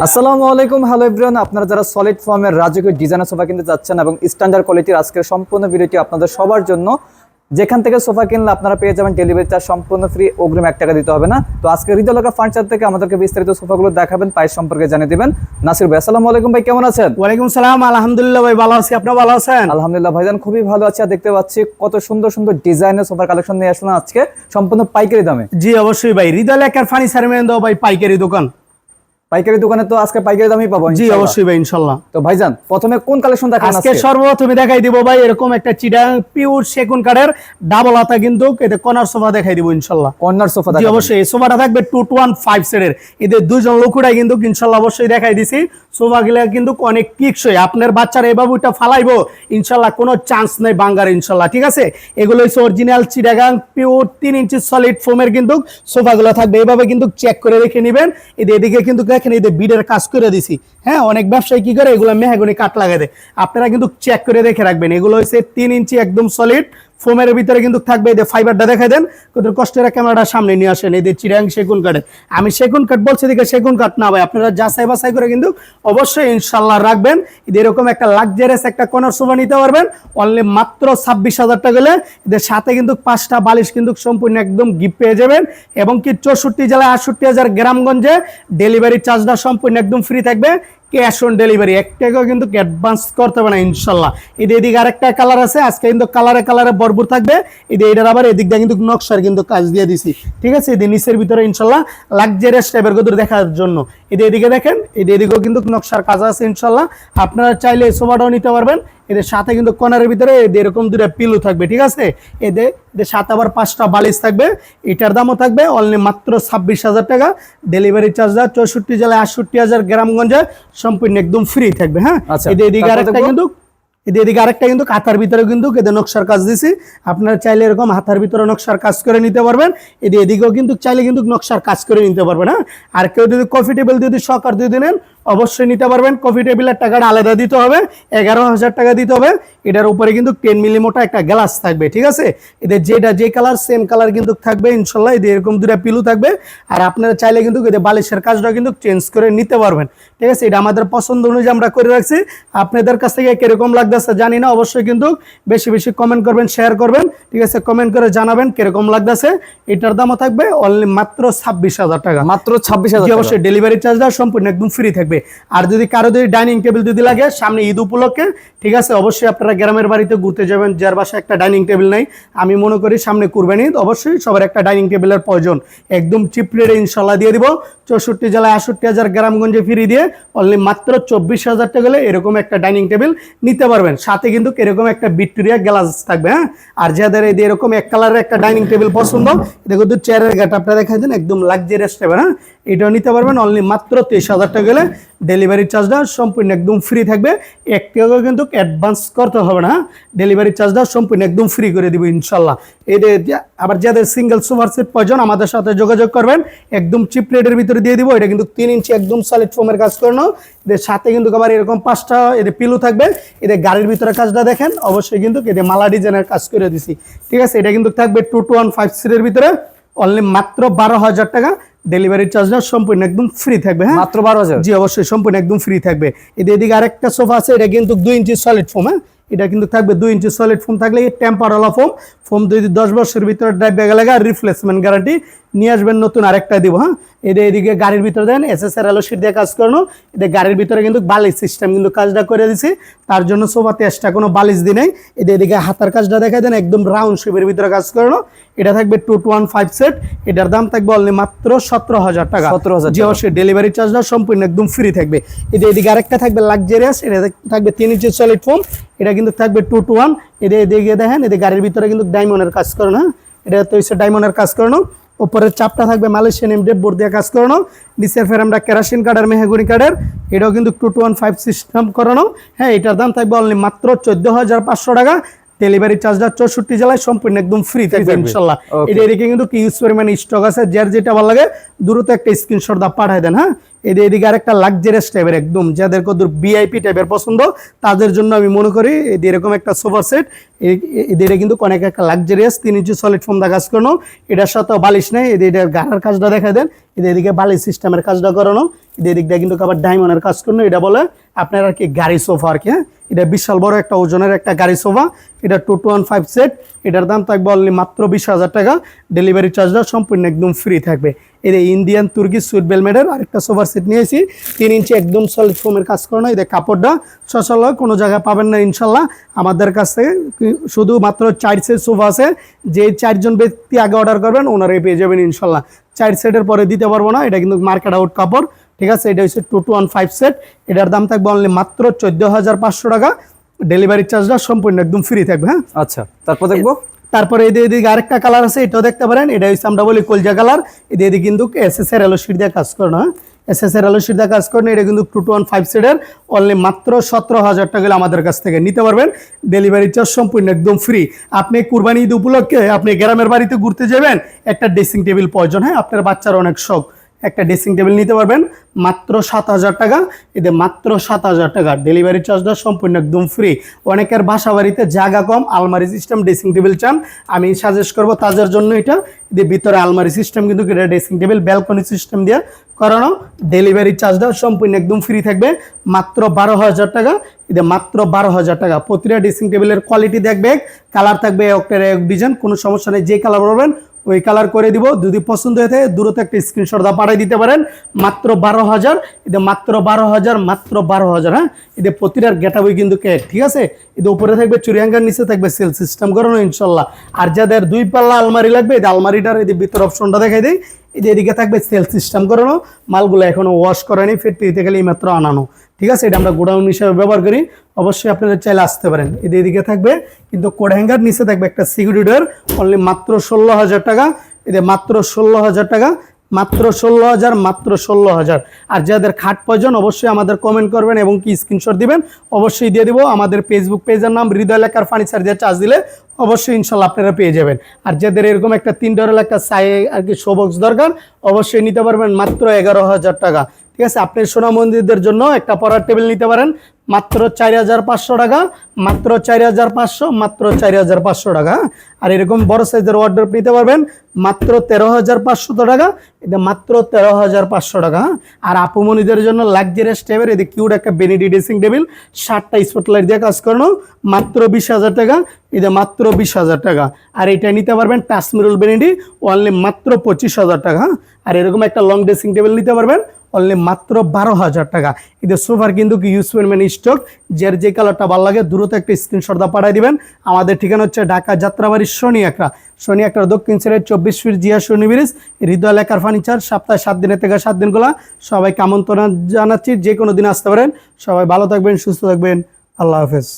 আসসালামু আলাইকুম, hello everyone. আপনারা যারা সলিড ফর্মের রাজকীয় ডিজাইনের সোফা কিনতে যাচ্ছেন এবং স্ট্যান্ডার্ড কোয়ালিটির আজকের সম্পূর্ণ ভিডিওটি আপনাদের সবার জন্য। যেখান থেকে সোফা কিনলে আপনারা পেয়ে যাবেন ডেলিভারি চার্জ সম্পূর্ণ ফ্রি, অগ্রিম 1 টাকা দিতে হবে না। তো আজকে হৃদয়লকা ফার্নিচার থেকে আমাদেরকে বিস্তারিত সোফাগুলো দেখাবেন, প্রাইস সম্পর্কে জানিয়ে দিবেন নাসির ভাই। আসসালামু আলাইকুম ভাই, কেমন আছেন? ওয়ালাইকুম সালাম, আলহামদুলিল্লাহ ভাই ভালো আছি, আপনি ভালো আছেন? আলহামদুলিল্লাহ ভাইজান, খুবই ভালো আছি। আর দেখতে পাচ্ছি কত সুন্দর সুন্দর ডিজাইনের সোফার কালেকশন নিয়ে আসলেন আজকে সম্পূর্ণ পাইকারি দামে। জি অবশ্যই ভাই, হৃদয়লকার ফার্নিচার মেন দাও ভাই পাইকারি দোকান। পাইকারি দোকানে তো আজকে পাইকারি দামই পাবো। জি অবশ্যই ভাই, ইনশাআল্লাহ। তো ভাইজান প্রথমে কোন কালেকশন দেখাবেন আজকে? সর্বপ্রথমে দেখাই দিব ভাই এরকম একটা চিটাং পিওর সেগুন কাঠের ডাবল হাতা কিন্তু এতে কর্নার সোফা দেখাই দিব ইনশাআল্লাহ। Corner sofa? জি অবশ্যই, এই সোফাটা থাকবে 215 সেটের। এদের দুইজন লোকুরাই কিন্তু ইনশাআল্লাহ অবশ্যই দেখাই দিছি। সোফাগুলো কিন্তু অনেক টিকসই, আপনার বাচ্চারা এই বাবুটা ফালাইবো ইনশাআল্লাহ, কোনো চান্স নাই বাঙ্গার ইনশাআল্লাহ। ঠিক আছে, এগুলো হচ্ছে অরিজিনাল চিটাগাং পিওর 3 ইঞ্চি সলিড ফোমের কিন্তু সোফাগুলো থাকবে। এইভাবে কিন্তু চেক করে রেখে নেবেন। এদিকে কিন্তু দেখেন এদের বিডের কাজ করে দিছি। হ্যাঁ, অনেক ব্যবসায়ী কি করে এগুলো মেহগনি কাঠ লাগাই দেয়, আপনারা কিন্তু চেক করে রেখে রাখবেন। এগুলো হচ্ছে 3 ইঞ্চি একদম সলিড ফোমের ভিতরে কিন্তু থাকবে। এদের ফাইবারটা দেখাই দেন, কত কষ্টের ক্যামেরাটা সামনে নিয়ে আসেন। এদের চিটাং সেগুন কাঠের, আমি সেগুন কাঠ বলছি দিকে সেগুন কাঠ না ভাই, আপনারা যাচাই বাছাই করে কিন্তু অবশ্যই ইনশাল্লাহ রাখবেন। এরকম একটা লাক্সারিয়াস একটা কর্নার সোফা নিতে পারবেন অনলি মাত্র 26,000 টাকা গেলে। এদের সাথে কিন্তু 5টা বালিশ কিন্তু সম্পূর্ণ একদম গিফট পেয়ে যাবেন। এবং কি 64 জেলায় 68,000 গ্রামগঞ্জে ডেলিভারি চার্জটা সম্পূর্ণ একদম ফ্রি থাকবে। ক্যাশ অন ডেলিভারি, 1 টাকাও কিন্তু অ্যাডভান্স করতে হবে না ইনশাল্লাহ। এদিকে আরেকটা কালার আছে, আজকে কিন্তু কালারে ভরপুর থাকবে। এটার আবার এদিকটা কিন্তু নকশার কিন্তু কাজ দিয়ে দিছি। ঠিক আছে, এদের নিচের ভিতরে ইনশাল্লাহ লাক্সারিয়াস টাইপের গদুর দেখার জন্য এদিকে দেখেন, এদিকেও কিন্তু নকশার কাজ আছে ইনশাল্লাহ। আপনারা চাইলে এই সোফাটাও নিতে পারবেন। এদের সাথে কিন্তু কর্নারের ভিতরে এরকম 2টা পিলো থাকবে। ঠিক আছে, এদের সাথে আবার 5টা বালিশ থাকবে। এটার দামও থাকবে অনলি মাত্র 26,000 টাকা। ডেলিভারি চার্জ 64 জেলায় 68,000 গ্রামগঞ্জে সম্পূর্ণ একদম ফ্রি থাকবে। হ্যাঁ, এদিকে আরেকটা কিন্তু হাতার ভিতরে কিন্তু এদের নকশার কাজ দিছি। আপনারা চাইলে এরকম হাতার ভিতরে নকশার কাজ করে নিতে পারবেন। এদিকেও কিন্তু চাইলে কিন্তু নকশার কাজ করে নিতে পারবেন। হ্যাঁ, আর কেউ যদি কফি টেবিল যদি সকার দিয়ে নেন অবশ্যই নিতে পারবেন। কফি টেবিলের টাকাটা আলাদা দিতে হবে, 11,000 টাকা দিতে হবে। এটার উপরে কিন্তু 10 মিলি মোটা একটা গ্লাস থাকবে। ঠিক আছে, এদের যে কালার সেম কালার কিন্তু থাকবে ইনশাল্লাহ। এদের এরকম 2টা পিলু থাকবে। আর আপনারা চাইলে কিন্তু এদের বালিশের কাজটা কিন্তু চেঞ্জ করে নিতে পারবেন। ঠিক আছে, এটা আমাদের পছন্দ অনুযায়ী আমরা করে রাখছি। আপনাদের কাছ থেকে কিরকম লাগতেছে জানি না, অবশ্যই কিন্তু বেশি বেশি কমেন্ট করবেন, শেয়ার করবেন। ঠিক আছে, কমেন্ট করে জানাবেন কিরকম লাগতেছে। এটার দামও থাকবে অনলি মাত্র 26,000 টাকা। মাত্র 26,000? অবশ্যই ডেলিভারি চার্জটা সম্পূর্ণ একদম ফ্রি থাকবে। আর যদি কারো যদি ডাইনিং টেবিল যদি লাগে সামনে ঈদ উপলক্ষে, ঠিক আছে, অবশ্যই আপনারা গ্রামের বাড়িতে ঘুরতে যাবেন, যার বাসায় একটা ডাইনিং টেবিল নাই, আমি মনে করি সামনে কুরবানি ঈদ অবশ্যই সবার একটা ডাইনিং টেবিলের প্রয়োজন। একদম চিপ রেটে ইনশাল্লাহ দিয়ে দিব। 64 জেলায় 68,000 গ্রামগঞ্জে ফ্রি দিয়ে অনলি মাত্র 24,000 টাকা গেলে এরকম একটা ডাইনিং টেবিল নিতে পারবেন। সাথে কিন্তু এরকম একটা ভিক্টোরিয়া গ্লাস থাকবে। হ্যাঁ, আর যাদের এরকম এক কালারের একটা ডাইনিং টেবিল পছন্দ, এটা কিন্তু চেয়ারের গাটা আপনারা দেখাই দেন, একদম লাক্সারিয়াস টাইপের। হ্যাঁ, এটাও নিতে পারবেন অনলি মাত্র 23,000 টাকা গেলে। ডেলিভারি চার্জটা সম্পূর্ণ একদম ফ্রি থাকবে, 1 টাকাও কিন্তু অ্যাডভান্স করতে হবে না। ডেলিভারি চার্জটা সম্পূর্ণ একদম ফ্রি করে দিব ইনশাল্লাহ। এদের আবার যাদের সিঙ্গেল সোফার সেট প্রয়োজন আমাদের সাথে যোগাযোগ করবেন, একদম চিপ রেটের ভিতরে দিয়ে দিব। এটা কিন্তু 3 ইঞ্চি একদম সলিড ফোমের কাজ করানো। এদের সাথে কিন্তু আবার এরকম 5টা এদের পিলু থাকবে। এদের গাড়ির ভিতরে কাজটা দেখেন, অবশ্যই কিন্তু এদের মালা ডিজাইনের কাজ করে দিছি। ঠিক আছে, এটা কিন্তু থাকবে 2215 সিটের ভিতরে অনলি মাত্র 12,000 টাকা। ডেলিভারি চার্জটা সম্পূর্ণ একদম ফ্রি থাকবে। হ্যাঁ, মাত্র 12,000? জি অবশ্যই, সম্পূর্ণ একদম ফ্রি থাকবে। এদিকে আরেকটা সোফা আছে, এটা কিন্তু 2 ইঞ্চি সলিড ফোম। হ্যাঁ, এটা কিন্তু থাকবে 2 ইঞ্চি সলিড ফোম থাকলে টেম্পারওয়ালা ফোম যদি 10 বছরের ভিতরে ড্রাইভ ব্যাগে লাগে রিপ্লেসমেন্ট গ্যারান্টি নিয়ে আসবেন, নতুন আরেকটা দিব। হ্যাঁ, এদিকে গাড়ির ভিতরে দেন SSR আলো শিট দিয়ে কাজ করানো। এদের গাড়ির ভিতরে কিন্তু বালিশ সিস্টেম কিন্তু কাজটা করে দিছি, তার জন্য সোফাতে এক্সট্রা কোনো বালিশ দিই নাই। এদিকে হাতার কাজটা দেখাই দেন, একদম রাউন্ড শেপের ভিতরে কাজ করানো। এটা থাকবে 215 সেট। এটার দাম থাকবে অনলি মাত্র 17,000 টাকা। 17,000? জি অবশ্যই, ডেলিভারি চার্জটা সম্পূর্ণ একদম ফ্রি থাকবে। এদিকে আরেকটা থাকবে লাক্সারিয়াস, এটা থাকবে 3 ইঞ্চি সলিড ফোম। এটা কিন্তু থাকবে 2-1। এদিকে দেখেন, এদের গাড়ির ভিতরে কিন্তু ডায়মন্ডের কাজ করানো। হ্যাঁ, এটা তো হচ্ছে ডায়মন্ডের কাজ করানো। উপরের চাপটা থাকবে মালয়েশিয়ান এমডিএফ বোর্ড দিয়ে কাজ করানো। নিচের ফ্রেমটা কেরাসিন কাঠের মেহগনি কাঠের। এটাও কিন্তু 215 সিস্টেম করানো। হ্যাঁ, এটার দাম থাকবে অনলি মাত্র 14,500 টাকা। ডেলিভারি চার্জটা 64 জেলায় সম্পূর্ণ একদম ফ্রি থাকবে ইনশাআল্লাহ। এদিকে কিন্তু কি ইউজ পরিমাণ স্টক আছে, যার যেটা ভালো লাগে দ্রুত একটা স্ক্রিনশট দা পাঠিয়ে দেন। হ্যাঁ, এদিকে আরেকটা লাক্সারিয়াস টাইপের একদম যাদের কত ভিআইপি টাইপের পছন্দ তাদের জন্য আমি মনে করি এরকম একটা সোফা সেট। এদের কিন্তু অনেক একটা লাক্সারিয়াস 3 ইঞ্চি সলিড ফোম দা কাজ করানো। এটার সাথে বালিশ নেই, এদের গাড়ার কাজটা দেখা দেন। এদিকে বালিশ সিস্টেমের কাজটা করানো। এদিক দিয়ে কিন্তু আবার ডায়মন্ডের কাজ করুন, এটা বলে আপনার আর কি গাড়ি সোফা আর কি। হ্যাঁ, এটা বিশাল বড় একটা ওজনের একটা গাড়ি সোফা, এটা 215 সেট, এটার দাম থাকবে অনলি মাত্র 20,000 টাকা। ডেলিভারি চার্জটা সম্পূর্ণ একদম ফ্রি থাকবে। এই ইন্ডিয়ান তুর্কি সুইট বেলমেডের আরেকটা সোফার সেট নিয়েছি, 3 ইঞ্চি একদম সলিড ফোমের কাজ করানো। এদের কাপড়টা সচল কোনো জায়গায় পাবেন না ইনশাল্লাহ। আমাদের কাছে শুধুমাত্র 4 সেট সোফা আছে, যে 4 জন ব্যক্তি আগে অর্ডার করবেন ওনারাই পেয়ে যাবেন ইনশাল্লাহ। 4 সেটের পরে দিতে পারবো না, এটা কিন্তু মার্কেট আউট কাপড়, ঠিক আছে। এটা হচ্ছে 215 সেট, এটার দাম থাকবে অনলি মাত্র 14,500 টাকা। ডেলিভারি চার্জটা সম্পূর্ণ একদম ফ্রি থাকবে। হ্যাঁ, আচ্ছা, তারপর দেখবো। তারপরে এদিকে আরেকটা কালার আছে, এটাও দেখতে পারেন। এটা হচ্ছে আমরা বলি কলজা কালার। এদিকে কিন্তু এসএসআর এলো শিট দিয়ে কাজ করানো। হ্যাঁ, এসএসআর এলো শিট দিয়ে কাজ করানো। এটা কিন্তু 215 সেটের অনলি মাত্র 17,000 টাকা আমাদের কাছ থেকে নিতে পারবেন। ডেলিভারি চার্জ সম্পূর্ণ একদম ফ্রি। আপনি কুরবানি ঈদ উপলক্ষে আপনি গ্রামের বাড়িতে ঘুরতে যাবেন, একটা ড্রেসিং টেবিল প্রয়োজন। হ্যাঁ, আপনার বাচ্চার অনেক শখ, একটা ড্রেসিং টেবিল নিতে পারবেন মাত্র 7,000 টাকা। এতে মাত্র 7,000 টাকা। ডেলিভারি চার্জটা সম্পূর্ণ একদম ফ্রি। অনেকের বাসা বাড়িতে জায়গা কম, আলমারি সিস্টেম ড্রেসিং টেবিল চান, আমি সাজেস্ট করবো তাদের জন্য এটা। এদের ভিতরে আলমারি সিস্টেম কিন্তু এটা ড্রেসিং টেবিল ব্যালকনি সিস্টেম দিয়ে করানো। ডেলিভারি চার্জটা সম্পূর্ণ একদম ফ্রি থাকবে মাত্র 12,000 টাকা। এটা মাত্র 12,000 টাকা। প্রতিটা ড্রেসিং টেবিলের কোয়ালিটি দেখবে, কালার থাকবে এক ডিজাইন, কোনো সমস্যা নেই। যে কালার বলবেন ওই কালার করে দিব। যদি পছন্দ হয়ে থাকে দূরত একটা স্ক্রিনশট দা পাঠিয়ে দিতে পারেন। মাত্র 12,000, এটা মাত্র 12,000, মাত্র 12,000। হ্যাঁ, এটা প্রতিটার গেটাবই কিন্তু কেক, ঠিক আছে। এটা উপরে থাকবে চুরি হ্যাঙ্গার, নিচে থাকবে সেল সিস্টেম করানো ইনশাল্লাহ। আর যাদের 2 পাল্লা আলমারি লাগবে, এই আলমারিটার এই ভিতর অপশনটা দেখাই দেয়। এদিকে থাকবে সেল সিস্টেম করানো, মালগুলো এখনো ওয়াশ করেনি, ফ্যাক্টরিতে গেলে মাত্র আনানো, ঠিক আছে। এটা আমরা গোডাউন হিসেবে ব্যবহার করি, অবশ্যই আপনারা চাইলে আসতে পারেন। এদিকে থাকবে কিন্তু কোড হ্যাঙ্গার, নিচে থাকবে একটা সিকিউরিটি ডোর, অনলি মাত্র 16,000 টাকা। এদের মাত্র 16,000 টাকা, মাত্র 16,000, মাত্র 16,000। আর যাদের খাট প্রয়োজন অবশ্যই আমাদের কমেন্ট করবেন এবং কি স্ক্রিনশট দিবেন, অবশ্যই দিয়ে দিব। আমাদের ফেসবুক পেজের নাম হৃদয় লেখার ফার্নিচার দিয়ে চার্জ দিলে অবশ্যই ইনশাল্লাহ আপনারা পেয়ে যাবেন। আর যাদের এরকম একটা 3 ডোরের একটা সাই আর কি শোবক্স দরকার, অবশ্যই নিতে পারবেন মাত্র 11,000 টাকা, ঠিক আছে। আপনি সোনা মন্দিরদের জন্য একটা পড়ার টেবিল নিতে পারেন মাত্র 4,500 টাকা, মাত্র 4,500, মাত্র 4,500 টাকা। আর এরকম বড় সাইজের ওয়ার্ডরোব নিতে পারবেন মাত্র 13,500 টাকা, এটা মাত্র 13,500 টাকা। আর আপুমনিদের জন্য লাক্সারিয়াস টেবিল, এদিকে কিউট একটা বেনিডি ড্রেসিং টেবিল 7টা স্পটলাইট দিয়ে কাজ করানো, মাত্র 20,000 টাকা, এটা মাত্র 20,000 টাকা। আর এটা নিতে পারবেন টাচমিরুল বেনিডি অনলি মাত্র 25,000 টাকা। আর এরকম একটা লং ড্রেসিং টেবিল নিতে পারবেন অনলি মাত্র 12,000 টাকা। এদের সোফার কিন্তু ইউজফুল মানে স্টক, যার যে কালারটা ভালো লাগে দ্রুত একটা স্ক্রিনশট দা পাঠিয়ে দিবেন। আমাদের ঠিকানা হচ্ছে ঢাকা যাত্রাবাড়ি শনি একরা দক্ষিণ সাইডের 24 ফিট জিয়া শনি ব্রিজ, হৃদয় লেখার ফার্নিচার। সপ্তাহে 7 দিনের থেকে 7 দিন খোলা। সবাইকে আমন্ত্রণ জানাচ্ছি, যে কোনো দিন আসতে পারেন। সবাই ভালো থাকবেন, সুস্থ থাকবেন, আল্লাহ হাফেজ।